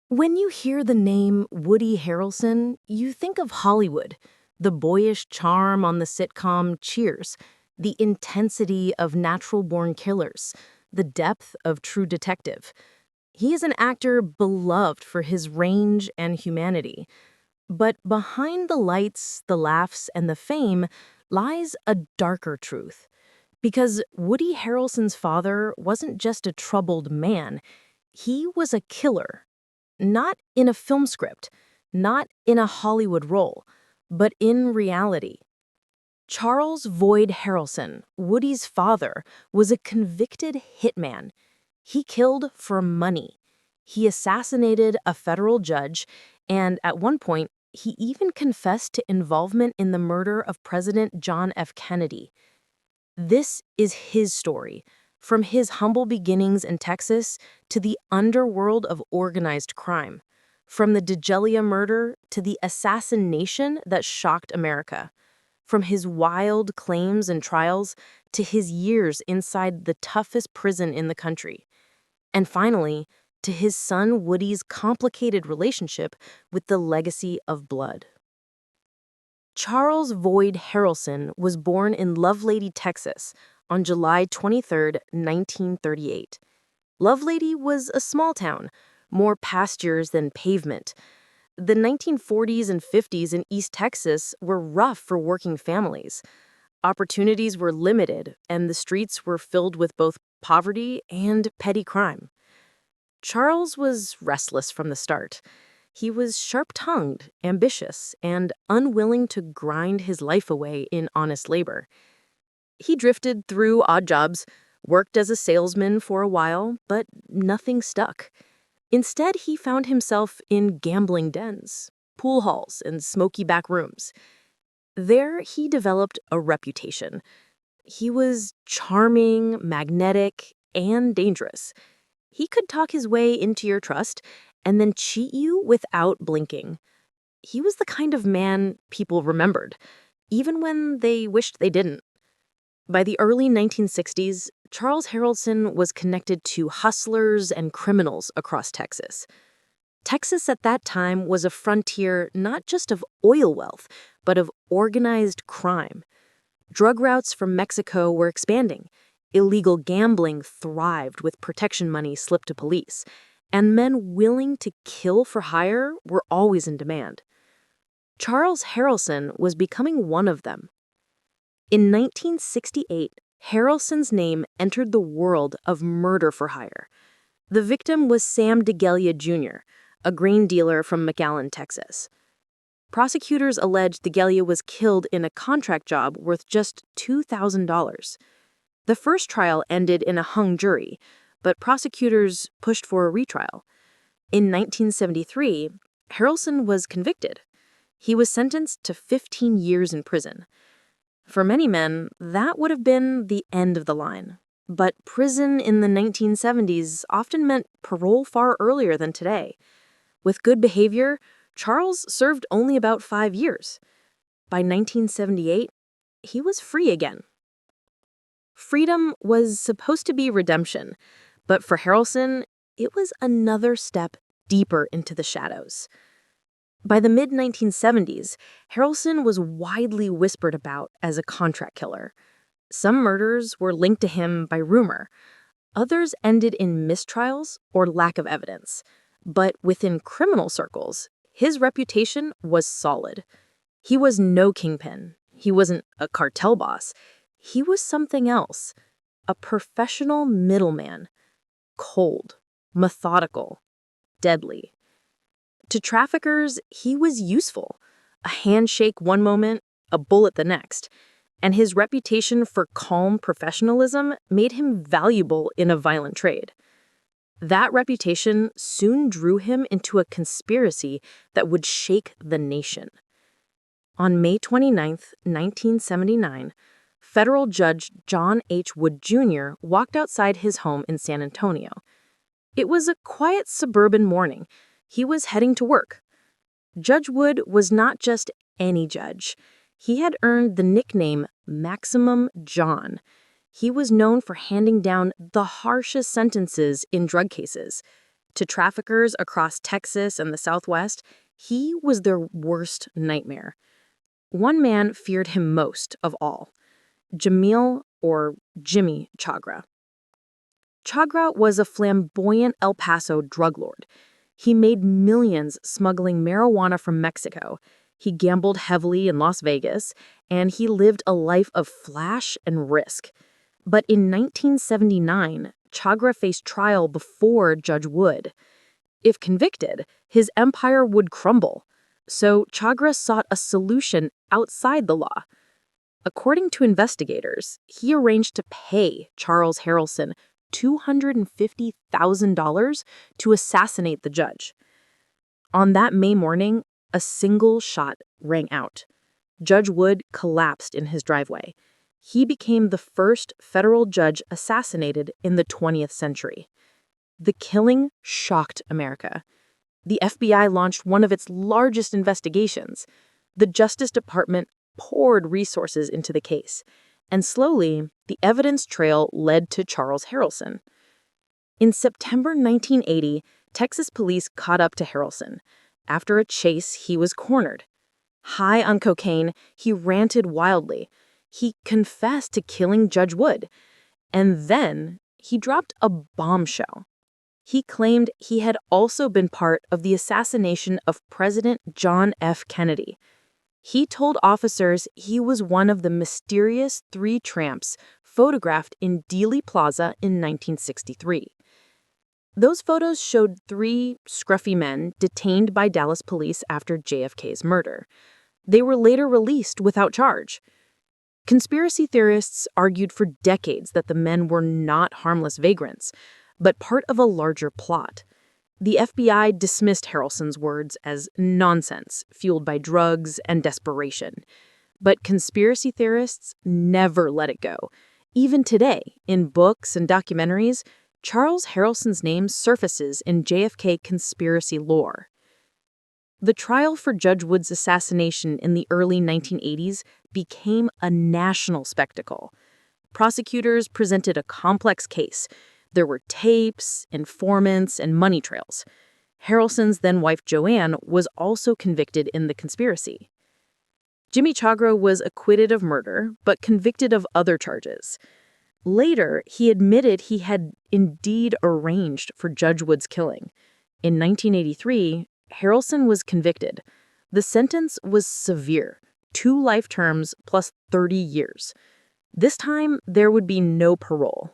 When you hear the name Woody Harrelson, you think of Hollywood, the boyish charm on the sitcom Cheers, the intensity of natural-born killers, the depth of True Detective. He is an actor beloved for his range and humanity. But behind the lights, the laughs, and the fame lies a darker truth. Because Woody Harrelson's father wasn't just a troubled man, he was a killer. Not in a film script, not in a Hollywood role, but in reality. Charles Voyde Harrelson, Woody's father, was a convicted hitman. He killed for money. He assassinated a federal judge, and at one point, he even confessed to involvement in the murder of President John F. Kennedy. This is his story, from his humble beginnings in Texas to the underworld of organized crime, from the DeGelia murder to the assassination that shocked America, from his wild claims and trials to his years inside the toughest prison in the country, and finally, to his son Woody's complicated relationship with the legacy of blood. Charles Voyde Harrelson was born in Lovelady, Texas, on July 23, 1938. Lovelady was a small town, more pastures than pavement. The 1940s and 50s in East Texas were rough for working families. Opportunities were limited, and the streets were filled with both poverty and petty crime. Charles was restless from the start. He was sharp-tongued, ambitious, and unwilling to grind his life away in honest labor. He drifted through odd jobs, worked as a salesman for a while, but nothing stuck. Instead, he found himself in gambling dens, pool halls, and smoky back rooms. There, he developed a reputation. He was charming, magnetic, and dangerous. He could talk his way into your trust and then cheat you without blinking. He was the kind of man people remembered, even when they wished they didn't. By the early 1960s, Charles Harrelson was connected to hustlers and criminals across Texas. Texas at that time was a frontier not just of oil wealth, but of organized crime. Drug routes from Mexico were expanding. Illegal gambling thrived with protection money slipped to police, and men willing to kill for hire were always in demand. Charles Harrelson was becoming one of them. In 1968, Harrelson's name entered the world of murder for hire. The victim was Sam DeGelia Jr., a grain dealer from McAllen, Texas. Prosecutors alleged DeGelia was killed in a contract job worth just $2,000. The first trial ended in a hung jury, but prosecutors pushed for a retrial. In 1973, Harrelson was convicted. He was sentenced to 15 years in prison. For many men, that would have been the end of the line. But prison in the 1970s often meant parole far earlier than today. With good behavior, Charles served only about 5 years. By 1978, he was free again. Freedom was supposed to be redemption, but for Harrelson, it was another step deeper into the shadows. By the mid-1970s, Harrelson was widely whispered about as a contract killer. Some murders were linked to him by rumor. Others ended in mistrials or lack of evidence. But within criminal circles, his reputation was solid. He was no kingpin. He wasn't a cartel boss. He was something else, a professional middleman, cold, methodical, deadly. To traffickers, he was useful, a handshake one moment, a bullet the next, and his reputation for calm professionalism made him valuable in a violent trade. That reputation soon drew him into a conspiracy that would shake the nation. On May 29, 1979, federal judge John H. Wood Jr. walked outside his home in San Antonio. It was a quiet suburban morning. He was heading to work. Judge Wood was not just any judge. He had earned the nickname Maximum John. He was known for handing down the harshest sentences in drug cases. To traffickers across Texas and the Southwest, he was their worst nightmare. One man feared him most of all, Jamil or Jimmy Chagra. Chagra was a flamboyant El Paso drug lord. He made millions smuggling marijuana from Mexico. He gambled heavily in Las Vegas, and he lived a life of flash and risk. But in 1979, Chagra faced trial before Judge Wood. If convicted, his empire would crumble. So Chagra sought a solution outside the law. According to investigators, he arranged to pay Charles Harrelson $250,000 to assassinate the judge. On that May morning, a single shot rang out. Judge Wood collapsed in his driveway. He became the first federal judge assassinated in the 20th century. The killing shocked America. The FBI launched one of its largest investigations. The Justice Department poured resources into the case, and slowly, the evidence trail led to Charles Harrelson. In September 1980, Texas police caught up to Harrelson. After a chase, he was cornered. High on cocaine, he ranted wildly. He confessed to killing Judge Wood. And then he dropped a bombshell. He claimed he had also been part of the assassination of President John F. Kennedy. He told officers he was one of the mysterious three tramps photographed in Dealey Plaza in 1963. Those photos showed three scruffy men detained by Dallas police after JFK's murder. They were later released without charge. Conspiracy theorists argued for decades that the men were not harmless vagrants, but part of a larger plot. The FBI dismissed Harrelson's words as nonsense, fueled by drugs and desperation. But conspiracy theorists never let it go. Even today, in books and documentaries, Charles Harrelson's name surfaces in JFK conspiracy lore. The trial for Judge Wood's assassination in the early 1980s became a national spectacle. Prosecutors presented a complex case. There were tapes, informants, and money trails. Harrelson's then-wife Joanne was also convicted in the conspiracy. Jimmy Chagra was acquitted of murder, but convicted of other charges. Later, he admitted he had indeed arranged for Judge Wood's killing. In 1983, Harrelson was convicted. The sentence was severe, 2 life terms plus 30 years. This time, there would be no parole.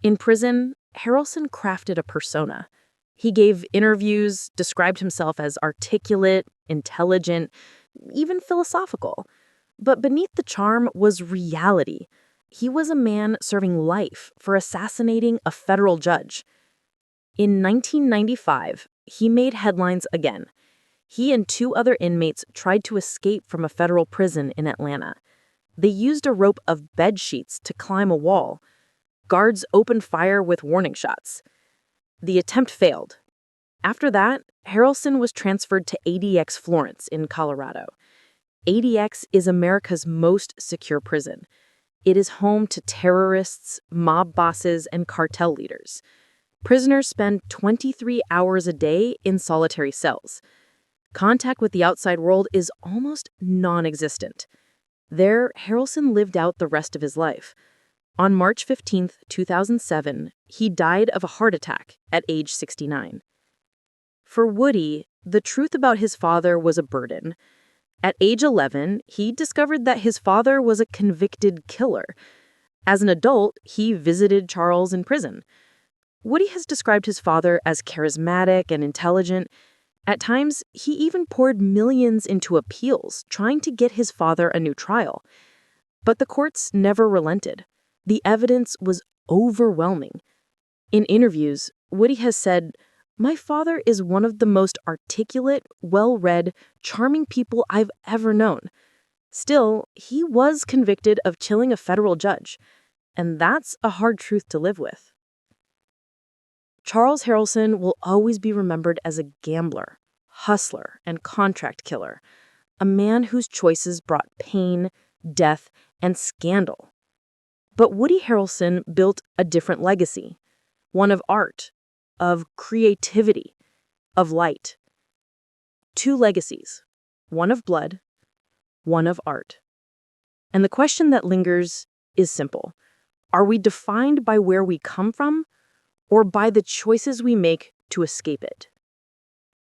In prison, Harrelson crafted a persona. He gave interviews, described himself as articulate, intelligent, even philosophical. But beneath the charm was reality. He was a man serving life for assassinating a federal judge. In 1995, he made headlines again. He and 2 other inmates tried to escape from a federal prison in Atlanta. They used a rope of bed sheets to climb a wall. Guards opened fire with warning shots. The attempt failed. After that, Harrelson was transferred to ADX Florence in Colorado. ADX is America's most secure prison. It is home to terrorists, mob bosses, and cartel leaders. Prisoners spend 23 hours a day in solitary cells. Contact with the outside world is almost non-existent. There, Harrelson lived out the rest of his life. On March 15, 2007, he died of a heart attack at age 69. For Woody, the truth about his father was a burden. At age 11, he discovered that his father was a convicted killer. As an adult, he visited Charles in prison. Woody has described his father as charismatic and intelligent. At times, he even poured millions into appeals, trying to get his father a new trial. But the courts never relented. The evidence was overwhelming. In interviews, Woody has said, "My father is one of the most articulate, well-read, charming people I've ever known." Still, he was convicted of killing a federal judge, and that's a hard truth to live with. Charles Harrelson will always be remembered as a gambler, hustler, and contract killer, a man whose choices brought pain, death, and scandal. But Woody Harrelson built a different legacy, one of art, of creativity, of light. Two legacies, one of blood, one of art. And the question that lingers is simple. Are we defined by where we come from or by the choices we make to escape it?